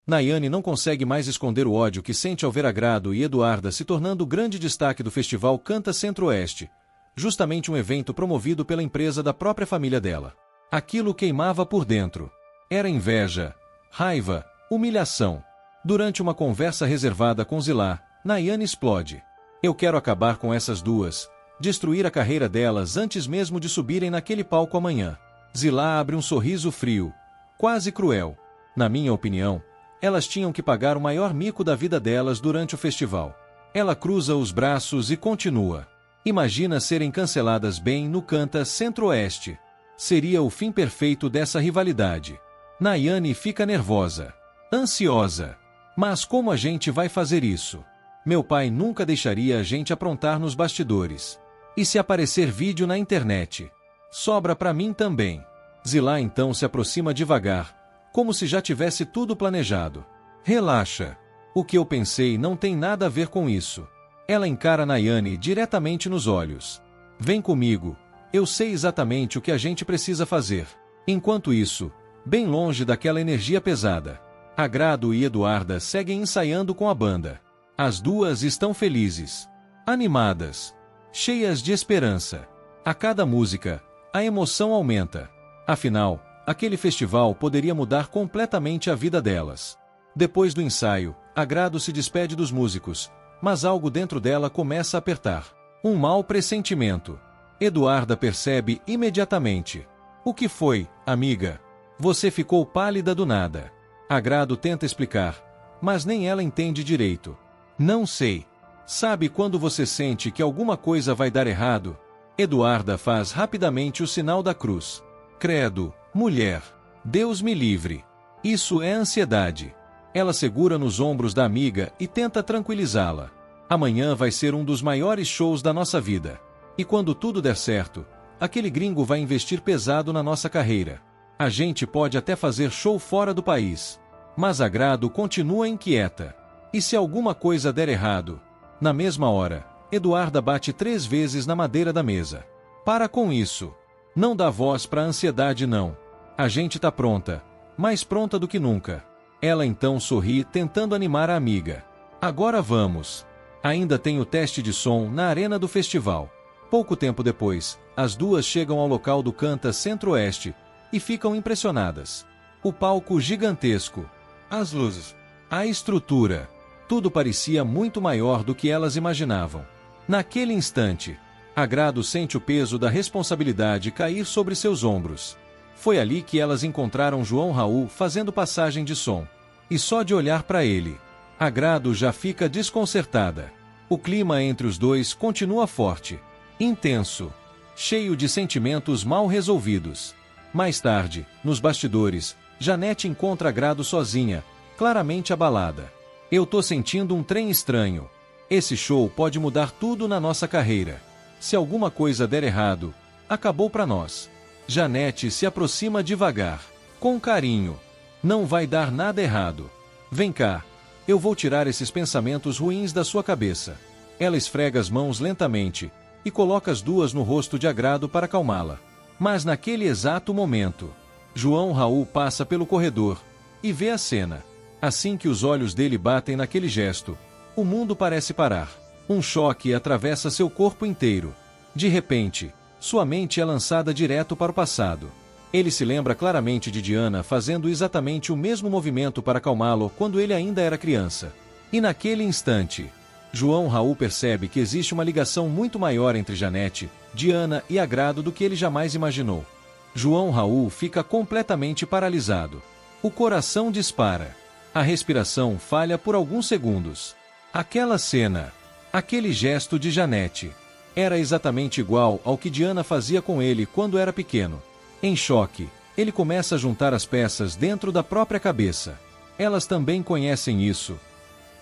Nayane não consegue mais esconder o ódio que sente ao ver Agrado e Eduarda se tornando o grande destaque do festival Canta Centro-Oeste, justamente um evento promovido pela empresa da própria família dela. Aquilo queimava por dentro. Era inveja, raiva, humilhação. Durante uma conversa reservada com Zilá, Nayane explode. Eu quero acabar com essas duas, destruir a carreira delas antes mesmo de subirem naquele palco amanhã. Zilá abre um sorriso frio, quase cruel. Na minha opinião, elas tinham que pagar o maior mico da vida delas durante o festival. Ela cruza os braços e continua. Imagina serem canceladas bem no Canta Centro-Oeste. Seria o fim perfeito dessa rivalidade. Nayane fica nervosa, ansiosa. Mas como a gente vai fazer isso? Meu pai nunca deixaria a gente aprontar nos bastidores. E se aparecer vídeo na internet? Sobra pra mim também. Zilá então se aproxima devagar, como se já tivesse tudo planejado. Relaxa. O que eu pensei não tem nada a ver com isso. Ela encara Nayane diretamente nos olhos. Vem comigo. Eu sei exatamente o que a gente precisa fazer. Enquanto isso, bem longe daquela energia pesada, Agrado e Eduarda seguem ensaiando com a banda. As duas estão felizes, animadas, cheias de esperança. A cada música, a emoção aumenta. Afinal, aquele festival poderia mudar completamente a vida delas. Depois do ensaio, Agrado se despede dos músicos, mas algo dentro dela começa a apertar. Um mau pressentimento. Eduarda percebe imediatamente. O que foi, amiga? Você ficou pálida do nada. Agrado tenta explicar, mas nem ela entende direito. Não sei. Sabe quando você sente que alguma coisa vai dar errado? Eduarda faz rapidamente o sinal da cruz. Credo, mulher. Deus me livre. Isso é ansiedade. Ela segura nos ombros da amiga e tenta tranquilizá-la. Amanhã vai ser um dos maiores shows da nossa vida. E quando tudo der certo, aquele gringo vai investir pesado na nossa carreira. A gente pode até fazer show fora do país. Mas Agrado continua inquieta. E se alguma coisa der errado? Na mesma hora, Eduarda bate 3 vezes na madeira da mesa. Para com isso. Não dá voz pra ansiedade não. A gente tá pronta. Mais pronta do que nunca. Ela então sorri tentando animar a amiga. Agora vamos. Ainda tem o teste de som na arena do festival. Pouco tempo depois, as duas chegam ao local do Canta Centro-Oeste e ficam impressionadas. O palco gigantesco, as luzes, a estrutura, tudo parecia muito maior do que elas imaginavam. Naquele instante, Agrado sente o peso da responsabilidade cair sobre seus ombros. Foi ali que elas encontraram João Raul fazendo passagem de som. E só de olhar para ele, Agrado já fica desconcertada. O clima entre os dois continua forte, intenso, cheio de sentimentos mal resolvidos. Mais tarde, nos bastidores, Janete encontra Agrado sozinha, claramente abalada. Eu tô sentindo um trem estranho. Esse show pode mudar tudo na nossa carreira. Se alguma coisa der errado, acabou pra nós. Janete se aproxima devagar, com carinho. Não vai dar nada errado. Vem cá, eu vou tirar esses pensamentos ruins da sua cabeça. Ela esfrega as mãos lentamente e coloca as duas no rosto de Agrado para acalmá-la. Mas naquele exato momento, João Raul passa pelo corredor e vê a cena. Assim que os olhos dele batem naquele gesto, o mundo parece parar. Um choque atravessa seu corpo inteiro. De repente, sua mente é lançada direto para o passado. Ele se lembra claramente de Diana fazendo exatamente o mesmo movimento para acalmá-lo quando ele ainda era criança. E naquele instante, João Raul percebe que existe uma ligação muito maior entre Janete, Diana e Agrado do que ele jamais imaginou. João Raul fica completamente paralisado. O coração dispara. A respiração falha por alguns segundos. Aquela cena, aquele gesto de Janete, era exatamente igual ao que Diana fazia com ele quando era pequeno. Em choque, ele começa a juntar as peças dentro da própria cabeça. Elas também conhecem isso.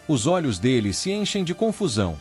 Os olhos dele se enchem de confusão.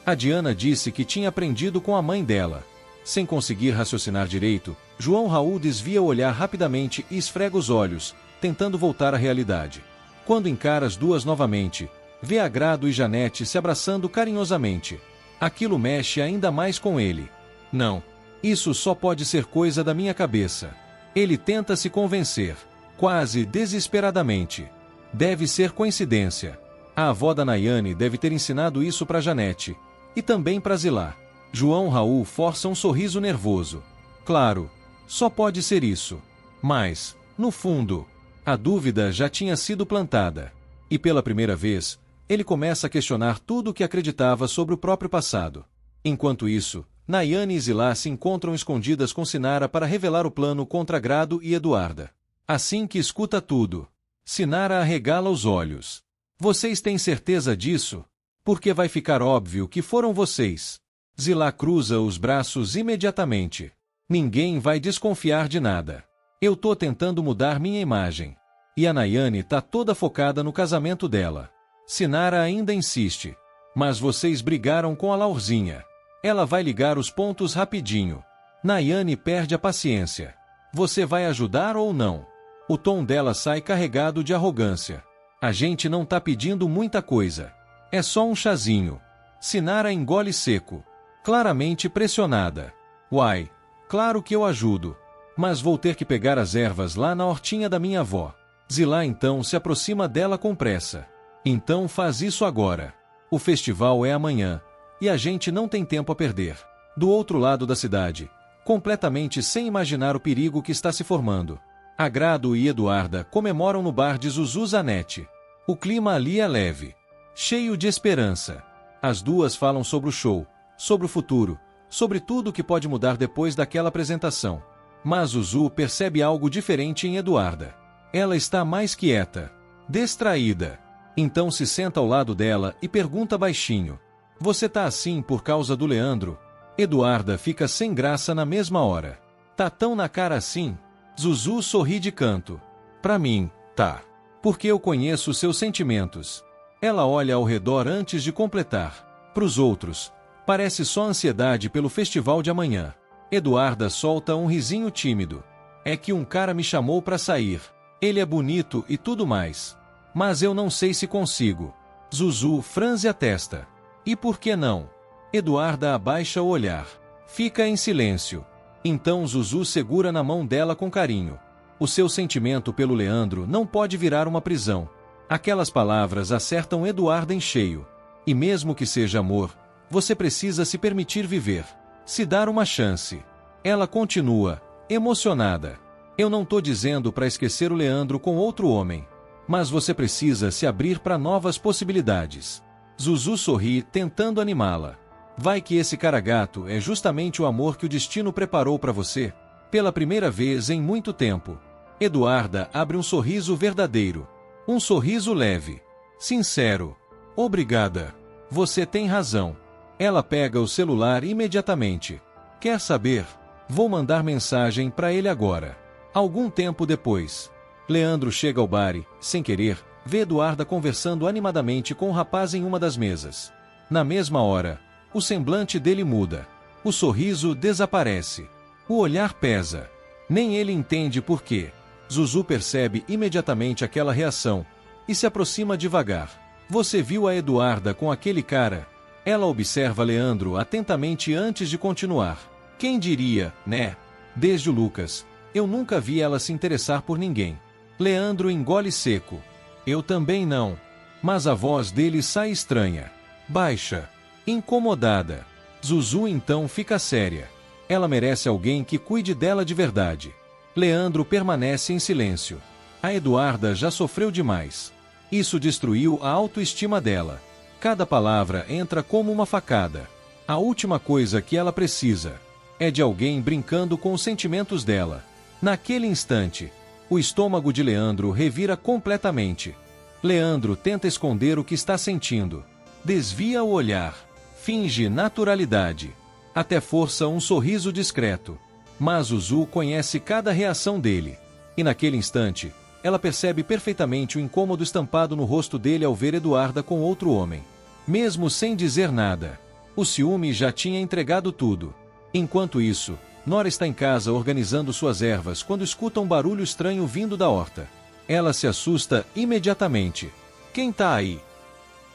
A Diana disse que tinha aprendido com a mãe dela. Sem conseguir raciocinar direito, João Raul desvia o olhar rapidamente e esfrega os olhos, tentando voltar à realidade. Quando encara as duas novamente, vê Agrado e Janete se abraçando carinhosamente. Aquilo mexe ainda mais com ele. Não, isso só pode ser coisa da minha cabeça. Ele tenta se convencer, quase desesperadamente. Deve ser coincidência. A avó da Nayane deve ter ensinado isso para Janete. E também para Zilá. João Raul força um sorriso nervoso. Claro, só pode ser isso. Mas, no fundo, a dúvida já tinha sido plantada. E pela primeira vez, ele começa a questionar tudo o que acreditava sobre o próprio passado. Enquanto isso, Nayane e Zilá se encontram escondidas com Sinara para revelar o plano contra Grado e Eduarda. Assim que escuta tudo, Sinara arregala os olhos. Vocês têm certeza disso? Porque vai ficar óbvio que foram vocês. Zilá cruza os braços imediatamente. Ninguém vai desconfiar de nada. Eu tô tentando mudar minha imagem. E a Nayane tá toda focada no casamento dela. Sinara ainda insiste. Mas vocês brigaram com a Laurzinha. Ela vai ligar os pontos rapidinho. Nayane perde a paciência. Você vai ajudar ou não? O tom dela sai carregado de arrogância. A gente não tá pedindo muita coisa. É só um chazinho. Sinara engole seco. Claramente pressionada. Uai, claro que eu ajudo. Mas vou ter que pegar as ervas lá na hortinha da minha avó. Zilá então se aproxima dela com pressa. Então faz isso agora. O festival é amanhã. E a gente não tem tempo a perder. Do outro lado da cidade, completamente sem imaginar o perigo que está se formando, Agrado e Eduarda comemoram no bar de Zuzu Zanetti. O clima ali é leve, cheio de esperança. As duas falam sobre o show, sobre o futuro, sobre tudo que pode mudar depois daquela apresentação. Mas Zuzu percebe algo diferente em Eduarda. Ela está mais quieta, distraída. Então se senta ao lado dela e pergunta baixinho: você tá assim por causa do Leandro? Eduarda fica sem graça na mesma hora. Tá tão na cara assim? Zuzu sorri de canto. Pra mim, tá. Porque eu conheço seus sentimentos. Ela olha ao redor antes de completar. Pros outros, parece só ansiedade pelo festival de amanhã. Eduarda solta um risinho tímido. É que um cara me chamou pra sair. Ele é bonito e tudo mais. Mas eu não sei se consigo. Zuzu franze a testa. E por que não? Eduarda abaixa o olhar. Fica em silêncio. Então Zuzu segura na mão dela com carinho. O seu sentimento pelo Leandro não pode virar uma prisão. Aquelas palavras acertam Eduarda em cheio. E mesmo que seja amor, você precisa se permitir viver. Se dar uma chance. Ela continua, emocionada. Eu não tô dizendo para esquecer o Leandro com outro homem. Mas você precisa se abrir para novas possibilidades. Zuzu sorri, tentando animá-la. Vai que esse cara gato é justamente o amor que o destino preparou para você? Pela primeira vez em muito tempo. Eduarda abre um sorriso verdadeiro. Um sorriso leve. Sincero. Obrigada. Você tem razão. Ela pega o celular imediatamente. Quer saber? Vou mandar mensagem para ele agora. Algum tempo depois, Leandro chega ao bar e, sem querer, vê Eduarda conversando animadamente com o rapaz em uma das mesas. Na mesma hora, o semblante dele muda. O sorriso desaparece. O olhar pesa. Nem ele entende por quê. Zuzu percebe imediatamente aquela reação e se aproxima devagar. Você viu a Eduarda com aquele cara? Ela observa Leandro atentamente antes de continuar. Quem diria, né? Desde o Lucas, eu nunca vi ela se interessar por ninguém. Leandro engole seco. Eu também não. Mas a voz dele sai estranha. Baixa. Incomodada. Zuzu então fica séria. Ela merece alguém que cuide dela de verdade. Leandro permanece em silêncio. A Eduarda já sofreu demais. Isso destruiu a autoestima dela. Cada palavra entra como uma facada. A última coisa que ela precisa é de alguém brincando com os sentimentos dela. Naquele instante, o estômago de Leandro revira completamente. Leandro tenta esconder o que está sentindo. Desvia o olhar. Finge naturalidade. Até força um sorriso discreto. Mas Zuzu conhece cada reação dele. E naquele instante, ela percebe perfeitamente o incômodo estampado no rosto dele ao ver Eduarda com outro homem. Mesmo sem dizer nada, o ciúme já tinha entregado tudo. Enquanto isso, Nora está em casa organizando suas ervas quando escuta um barulho estranho vindo da horta. Ela se assusta imediatamente. Quem tá aí?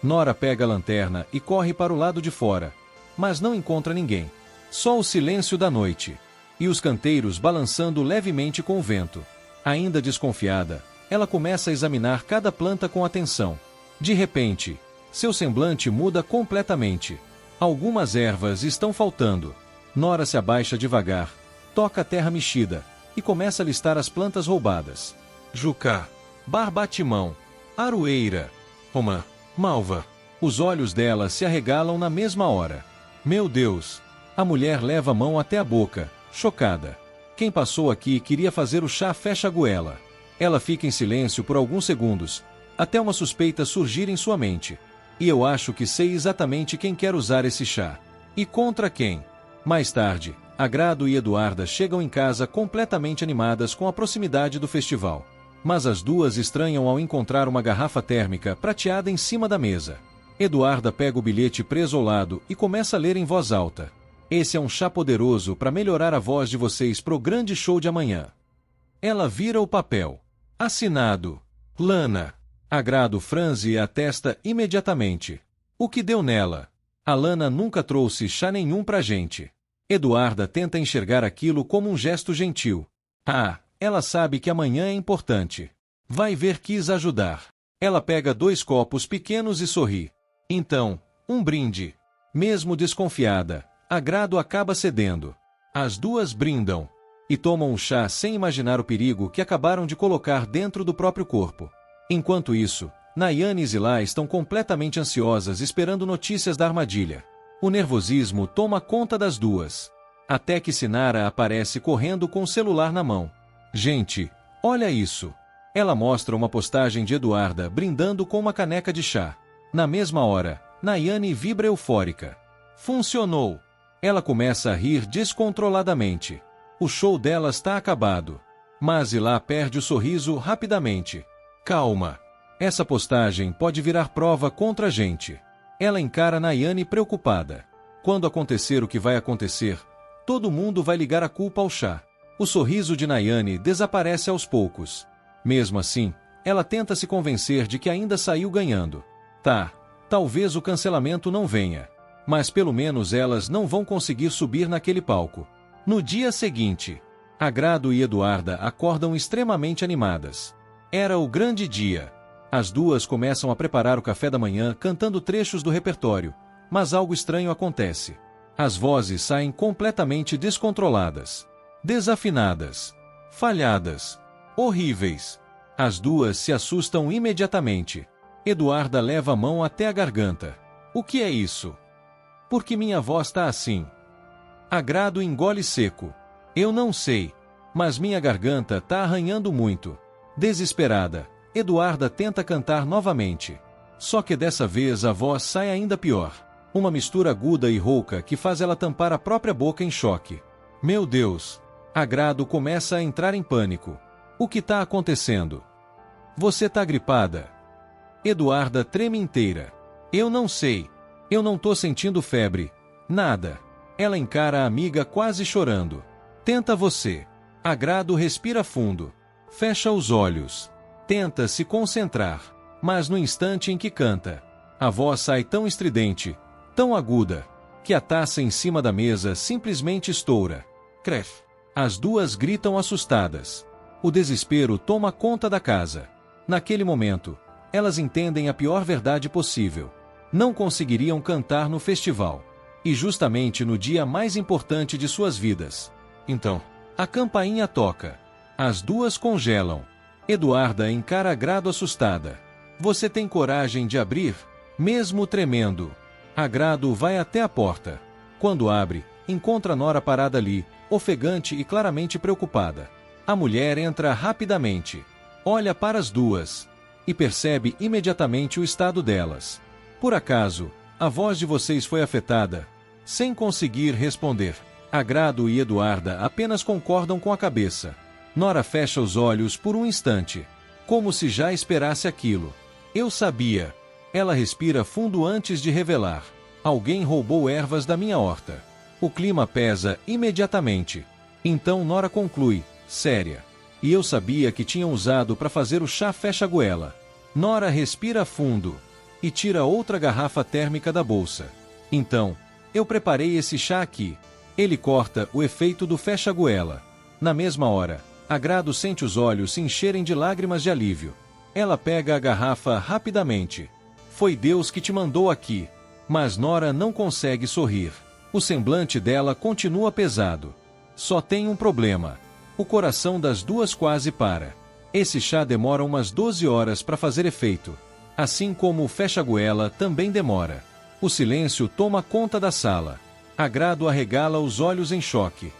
Nora pega a lanterna e corre para o lado de fora, mas não encontra ninguém. Só o silêncio da noite. E os canteiros balançando levemente com o vento. Ainda desconfiada, Ela começa a examinar cada planta com atenção. De repente, seu semblante muda completamente. Algumas ervas estão faltando. Nora se abaixa devagar, toca a terra mexida e começa a listar as plantas roubadas. Jucá, barbatimão, aroeira, romã, malva. Os olhos dela se arregalam na mesma hora. Meu Deus! A mulher leva a mão até a boca, chocada. Quem passou aqui queria fazer o chá fecha a goela. Ela fica em silêncio por alguns segundos, até uma suspeita surgir em sua mente. E eu acho que sei exatamente quem quer usar esse chá. E contra quem? Mais tarde, Agrado e Eduarda chegam em casa completamente animadas com a proximidade do festival. Mas as duas estranham ao encontrar uma garrafa térmica prateada em cima da mesa. Eduarda pega o bilhete preso ao lado e começa a ler em voz alta. Esse é um chá poderoso para melhorar a voz de vocês pro grande show de amanhã. Ela vira o papel. Assinado. Lana. Agrado franze a testa imediatamente. O que deu nela? A Lana nunca trouxe chá nenhum pra gente. Eduarda tenta enxergar aquilo como um gesto gentil. Ah, ela sabe que amanhã é importante. Vai ver, quis ajudar. Ela pega 2 copos pequenos e sorri. Então, um brinde. Mesmo desconfiada, Agrado acaba cedendo. As duas brindam e tomam um chá sem imaginar o perigo que acabaram de colocar dentro do próprio corpo. Enquanto isso, Nayane e Zilá estão completamente ansiosas esperando notícias da armadilha. O nervosismo toma conta das duas. Até que Sinara aparece correndo com o celular na mão. Gente, olha isso. Ela mostra uma postagem de Eduarda brindando com uma caneca de chá. Na mesma hora, Nayane vibra eufórica. Funcionou! Ela começa a rir descontroladamente. O show dela está acabado. Mas Zilá perde o sorriso rapidamente. Calma. Essa postagem pode virar prova contra a gente. Ela encara Nayane preocupada. Quando acontecer o que vai acontecer, todo mundo vai ligar a culpa ao chá. O sorriso de Nayane desaparece aos poucos. Mesmo assim, ela tenta se convencer de que ainda saiu ganhando. Tá, talvez o cancelamento não venha. Mas pelo menos elas não vão conseguir subir naquele palco. No dia seguinte, Agrado e Eduarda acordam extremamente animadas. Era o grande dia. As duas começam a preparar o café da manhã cantando trechos do repertório, mas algo estranho acontece. As vozes saem completamente descontroladas, desafinadas, falhadas, horríveis. As duas se assustam imediatamente. Eduarda leva a mão até a garganta. O que é isso? Por que minha voz tá assim? Agrado engole seco. Eu não sei, mas minha garganta tá arranhando muito. Desesperada, Eduarda tenta cantar novamente. Só que dessa vez a voz sai ainda pior. Uma mistura aguda e rouca que faz ela tampar a própria boca em choque. Meu Deus! Agrado começa a entrar em pânico. O que tá acontecendo? Você tá gripada? Eduarda treme inteira. Eu não sei. Eu não tô sentindo febre. Nada. Ela encara a amiga quase chorando. Tenta você. Agrado respira fundo. Fecha os olhos. Tenta se concentrar. Mas no instante em que canta, a voz sai tão estridente, tão aguda, que a taça em cima da mesa simplesmente estoura. Cref. As duas gritam assustadas. O desespero toma conta da casa. Naquele momento, elas entendem a pior verdade possível. Não conseguiriam cantar no festival. E justamente no dia mais importante de suas vidas. Então, a campainha toca. As duas congelam. Eduarda encara Agrado assustada. Você tem coragem de abrir? Mesmo tremendo. Agrado vai até a porta. Quando abre, encontra Nora parada ali, ofegante e claramente preocupada. A mulher entra rapidamente. Olha para as duas. E percebe imediatamente o estado delas. Por acaso, a voz de vocês foi afetada? Sem conseguir responder, Agrado e Eduarda apenas concordam com a cabeça. Nora fecha os olhos por um instante, como se já esperasse aquilo. Eu sabia. Ela respira fundo antes de revelar. Alguém roubou ervas da minha horta. O clima pesa imediatamente. Então Nora conclui, séria. E eu sabia que tinham usado para fazer o chá fecha-goela. Nora respira fundo e tira outra garrafa térmica da bolsa. Então, eu preparei esse chá aqui. Ele corta o efeito do fecha-goela. Na mesma hora, Agrado sente os olhos se encherem de lágrimas de alívio. Ela pega a garrafa rapidamente. Foi Deus que te mandou aqui. Mas Nora não consegue sorrir. O semblante dela continua pesado. Só tem um problema. O coração das duas quase para. Esse chá demora umas 12 horas para fazer efeito. Assim como o fecha-goela também demora. O silêncio toma conta da sala. Agrado arregala os olhos em choque.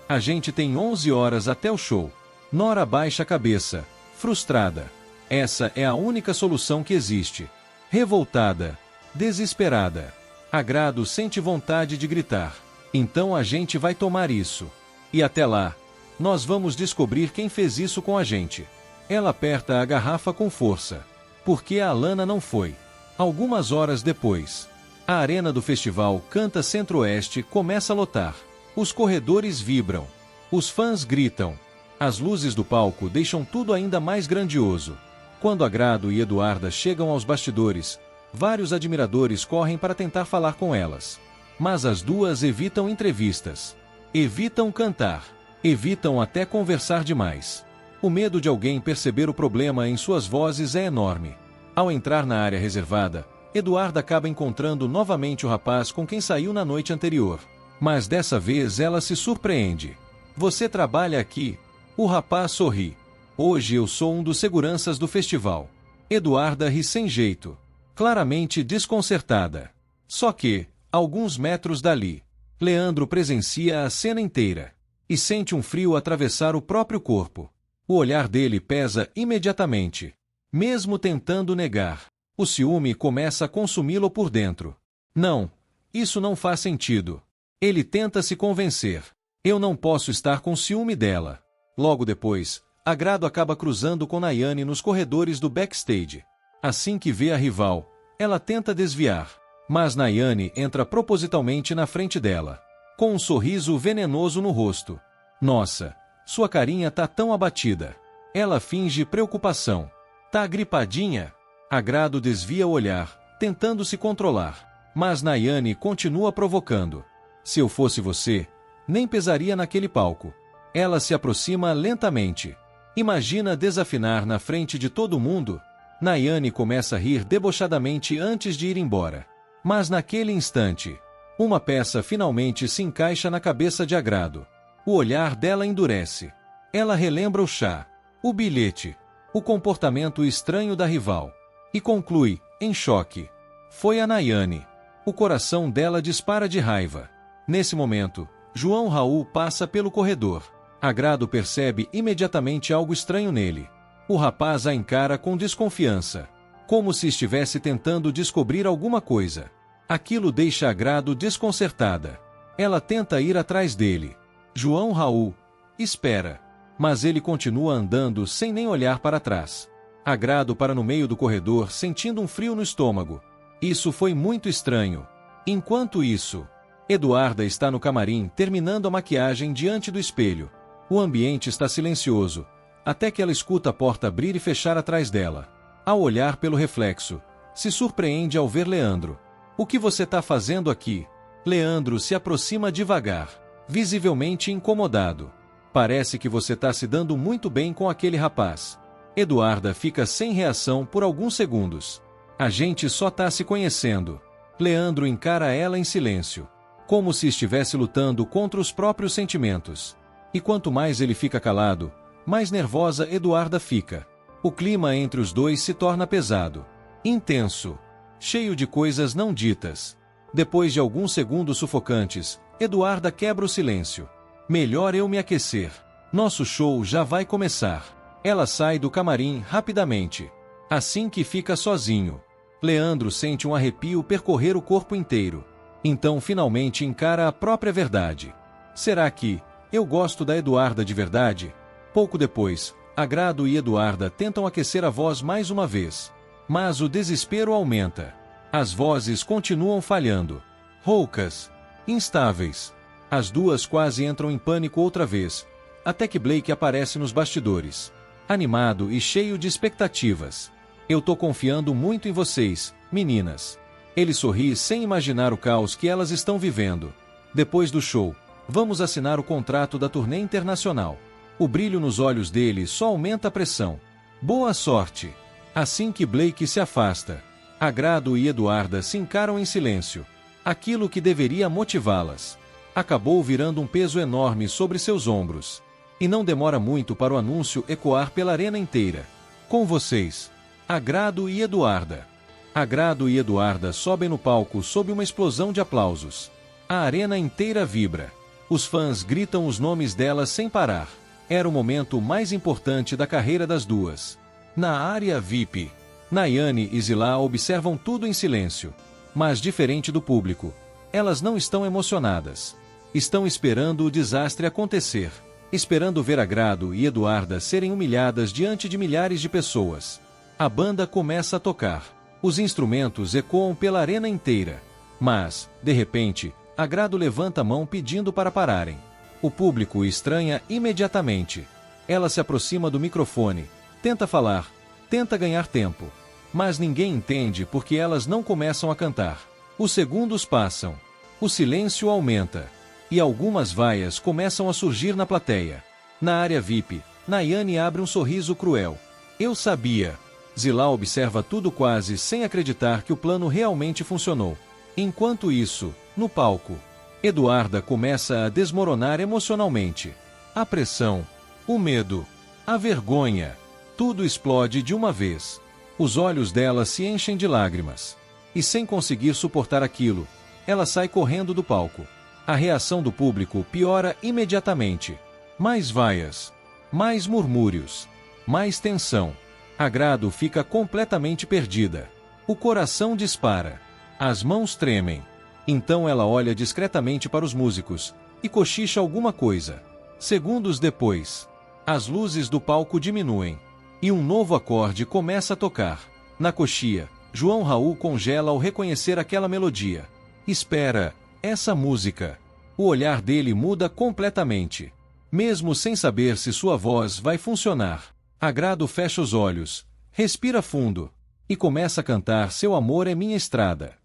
A gente tem 11 horas até o show. Nora baixa a cabeça, frustrada. Essa é a única solução que existe. Revoltada, desesperada. Agrado sente vontade de gritar. Então a gente vai tomar isso. E até lá, nós vamos descobrir quem fez isso com a gente. Ela aperta a garrafa com força. Porque a Alana não foi. Algumas horas depois, a arena do festival Canta Centro-Oeste começa a lotar. Os corredores vibram. Os fãs gritam. As luzes do palco deixam tudo ainda mais grandioso. Quando Agrado e Eduarda chegam aos bastidores, vários admiradores correm para tentar falar com elas. Mas as duas evitam entrevistas. Evitam cantar. Evitam até conversar demais. O medo de alguém perceber o problema em suas vozes é enorme. Ao entrar na área reservada, Eduarda acaba encontrando novamente o rapaz com quem saiu na noite anterior. Mas dessa vez ela se surpreende. Você trabalha aqui? O rapaz sorri. Hoje eu sou um dos seguranças do festival. Eduarda ri sem jeito. Claramente desconcertada. Só que, alguns metros dali, Leandro presencia a cena inteira. E sente um frio atravessar o próprio corpo. O olhar dele pesa imediatamente. Mesmo tentando negar, o ciúme começa a consumi-lo por dentro. Não, isso não faz sentido. Ele tenta se convencer. Eu não posso estar com ciúme dela. Logo depois, Agrado acaba cruzando com Nayane nos corredores do backstage. Assim que vê a rival, ela tenta desviar. Mas Nayane entra propositalmente na frente dela. Com um sorriso venenoso no rosto. Nossa, sua carinha tá tão abatida. Ela finge preocupação. Tá gripadinha? Agrado desvia o olhar, tentando se controlar. Mas Nayane continua provocando. Se eu fosse você, nem pesaria naquele palco. Ela se aproxima lentamente. Imagina desafinar na frente de todo mundo? Nayane começa a rir debochadamente antes de ir embora. Mas naquele instante, uma peça finalmente se encaixa na cabeça de Agrado. O olhar dela endurece. Ela relembra o chá, o bilhete, o comportamento estranho da rival. E conclui, em choque. Foi a Nayane. O coração dela dispara de raiva. Nesse momento, João Raul passa pelo corredor. Agrado percebe imediatamente algo estranho nele. O rapaz a encara com desconfiança. Como se estivesse tentando descobrir alguma coisa. Aquilo deixa Agrado desconcertada. Ela tenta ir atrás dele. João Raul espera. Mas ele continua andando sem nem olhar para trás. Agrado para no meio do corredor, sentindo um frio no estômago. Isso foi muito estranho. Enquanto isso, Eduarda está no camarim terminando a maquiagem diante do espelho. O ambiente está silencioso, até que ela escuta a porta abrir e fechar atrás dela. Ao olhar pelo reflexo, se surpreende ao ver Leandro. O que você está fazendo aqui? Leandro se aproxima devagar, visivelmente incomodado. Parece que você está se dando muito bem com aquele rapaz. Eduarda fica sem reação por alguns segundos. A gente só está se conhecendo. Leandro encara ela em silêncio, como se estivesse lutando contra os próprios sentimentos. E quanto mais ele fica calado, mais nervosa Eduarda fica. O clima entre os dois se torna pesado, intenso, cheio de coisas não ditas. Depois de alguns segundos sufocantes, Eduarda quebra o silêncio. Melhor eu me aquecer. Nosso show já vai começar. Ela sai do camarim rapidamente. Assim que fica sozinho, Leandro sente um arrepio percorrer o corpo inteiro. Então finalmente encara a própria verdade. Será que eu gosto da Eduarda de verdade? Pouco depois, Agrado e Eduarda tentam aquecer a voz mais uma vez. Mas o desespero aumenta. As vozes continuam falhando. Roucas. Instáveis. As duas quase entram em pânico outra vez, até que Blake aparece nos bastidores. Animado e cheio de expectativas. Eu tô confiando muito em vocês, meninas. Ele sorri sem imaginar o caos que elas estão vivendo. Depois do show, vamos assinar o contrato da turnê internacional. O brilho nos olhos dele só aumenta a pressão. Boa sorte! Assim que Blake se afasta, Agrado e Eduarda se encaram em silêncio. Aquilo que deveria motivá-las acabou virando um peso enorme sobre seus ombros. E não demora muito para o anúncio ecoar pela arena inteira. Com vocês, Agrado e Eduarda. Agrado e Eduarda sobem no palco sob uma explosão de aplausos. A arena inteira vibra. Os fãs gritam os nomes delas sem parar. Era o momento mais importante da carreira das duas. Na área VIP, Nayane e Zilá observam tudo em silêncio. Mas diferente do público, elas não estão emocionadas. Estão esperando o desastre acontecer. Esperando ver Agrado e Eduarda serem humilhadas diante de milhares de pessoas. A banda começa a tocar. Os instrumentos ecoam pela arena inteira. Mas, de repente, Agrado levanta a mão pedindo para pararem. O público estranha imediatamente. Ela se aproxima do microfone, tenta falar, tenta ganhar tempo. Mas ninguém entende porque elas não começam a cantar. Os segundos passam. O silêncio aumenta. E algumas vaias começam a surgir na plateia. Na área VIP, Nayane abre um sorriso cruel. Eu sabia. Zilá observa tudo quase sem acreditar que o plano realmente funcionou. Enquanto isso, no palco, Eduarda começa a desmoronar emocionalmente. A pressão, o medo, a vergonha, tudo explode de uma vez. Os olhos dela se enchem de lágrimas. E sem conseguir suportar aquilo, ela sai correndo do palco. A reação do público piora imediatamente. Mais vaias, mais murmúrios, mais tensão. Agrado fica completamente perdida. O coração dispara. As mãos tremem. Então ela olha discretamente para os músicos e cochicha alguma coisa. Segundos depois, as luzes do palco diminuem e um novo acorde começa a tocar. Na coxia, João Raul congela ao reconhecer aquela melodia. Espera, essa música. O olhar dele muda completamente. Mesmo sem saber se sua voz vai funcionar, Agrado fecha os olhos, respira fundo e começa a cantar Seu Amor é Minha Estrada.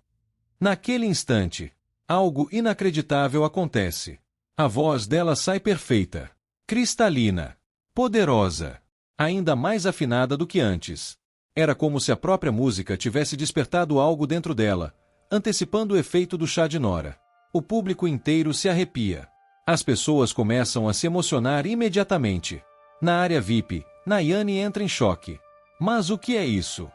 Naquele instante, algo inacreditável acontece. A voz dela sai perfeita, cristalina, poderosa, ainda mais afinada do que antes. Era como se a própria música tivesse despertado algo dentro dela, antecipando o efeito do chá de Nora. O público inteiro se arrepia. As pessoas começam a se emocionar imediatamente. Na área VIP, Nayane entra em choque. Mas o que é isso?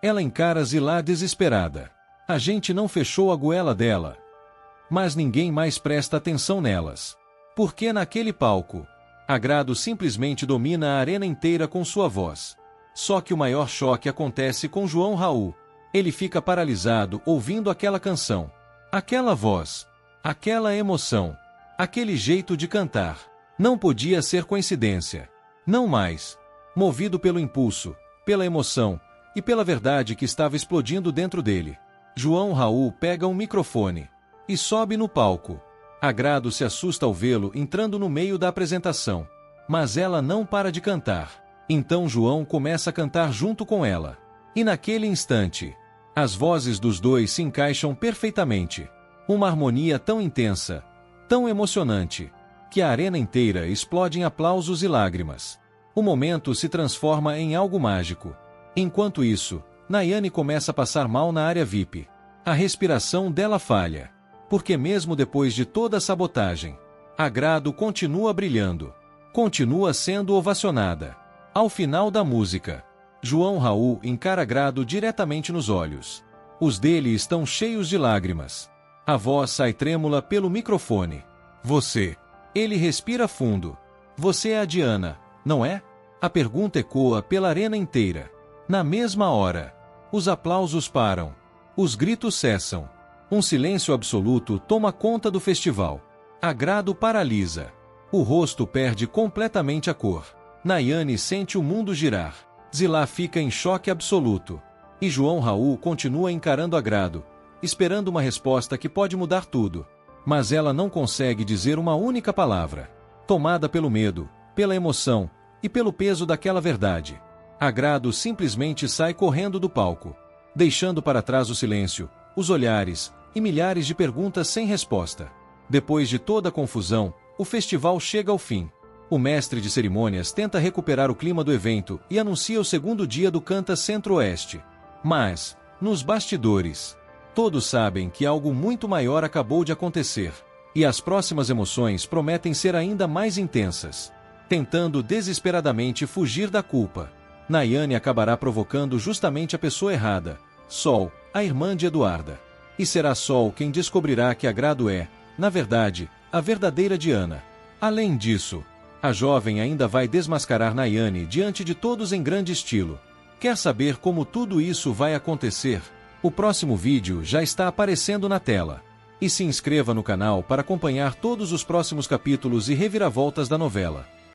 Ela encara Zilá desesperada. A gente não fechou a goela dela. Mas ninguém mais presta atenção nelas. Porque naquele palco, Agrado simplesmente domina a arena inteira com sua voz. Só que o maior choque acontece com João Raul. Ele fica paralisado ouvindo aquela canção. Aquela voz, aquela emoção, aquele jeito de cantar. Não podia ser coincidência. Não mais. Movido pelo impulso, pela emoção e pela verdade que estava explodindo dentro dele, João Raul pega um microfone e sobe no palco. Agrado se assusta ao vê-lo entrando no meio da apresentação. Mas ela não para de cantar. Então João começa a cantar junto com ela. E naquele instante, as vozes dos dois se encaixam perfeitamente. Uma harmonia tão intensa, tão emocionante, que a arena inteira explode em aplausos e lágrimas. O momento se transforma em algo mágico. Enquanto isso, Nayane começa a passar mal na área VIP. A respiração dela falha. Porque mesmo depois de toda a sabotagem, Agrado continua brilhando. Continua sendo ovacionada. Ao final da música, João Raul encara Agrado diretamente nos olhos. Os dele estão cheios de lágrimas. A voz sai trêmula pelo microfone. Você. Ele respira fundo. Você é a Diana, não é? A pergunta ecoa pela arena inteira. Na mesma hora, os aplausos param. Os gritos cessam. Um silêncio absoluto toma conta do festival. Agrado paralisa. O rosto perde completamente a cor. Nayane sente o mundo girar. Zilá fica em choque absoluto. E João Raul continua encarando Agrado, esperando uma resposta que pode mudar tudo. Mas ela não consegue dizer uma única palavra. Tomada pelo medo, pela emoção e pelo peso daquela verdade, Agrado simplesmente sai correndo do palco, deixando para trás o silêncio, os olhares e milhares de perguntas sem resposta. Depois de toda a confusão, o festival chega ao fim. O mestre de cerimônias tenta recuperar o clima do evento e anuncia o segundo dia do Canta Centro-Oeste. Mas, nos bastidores, todos sabem que algo muito maior acabou de acontecer. E as próximas emoções prometem ser ainda mais intensas. Tentando desesperadamente fugir da culpa, Nayane acabará provocando justamente a pessoa errada, Sol, a irmã de Eduarda. E será Sol quem descobrirá que Agrado é, na verdade, a verdadeira Diana. Além disso, a jovem ainda vai desmascarar Nayane diante de todos em grande estilo. Quer saber como tudo isso vai acontecer? O próximo vídeo já está aparecendo na tela. E se inscreva no canal para acompanhar todos os próximos capítulos e reviravoltas da novela.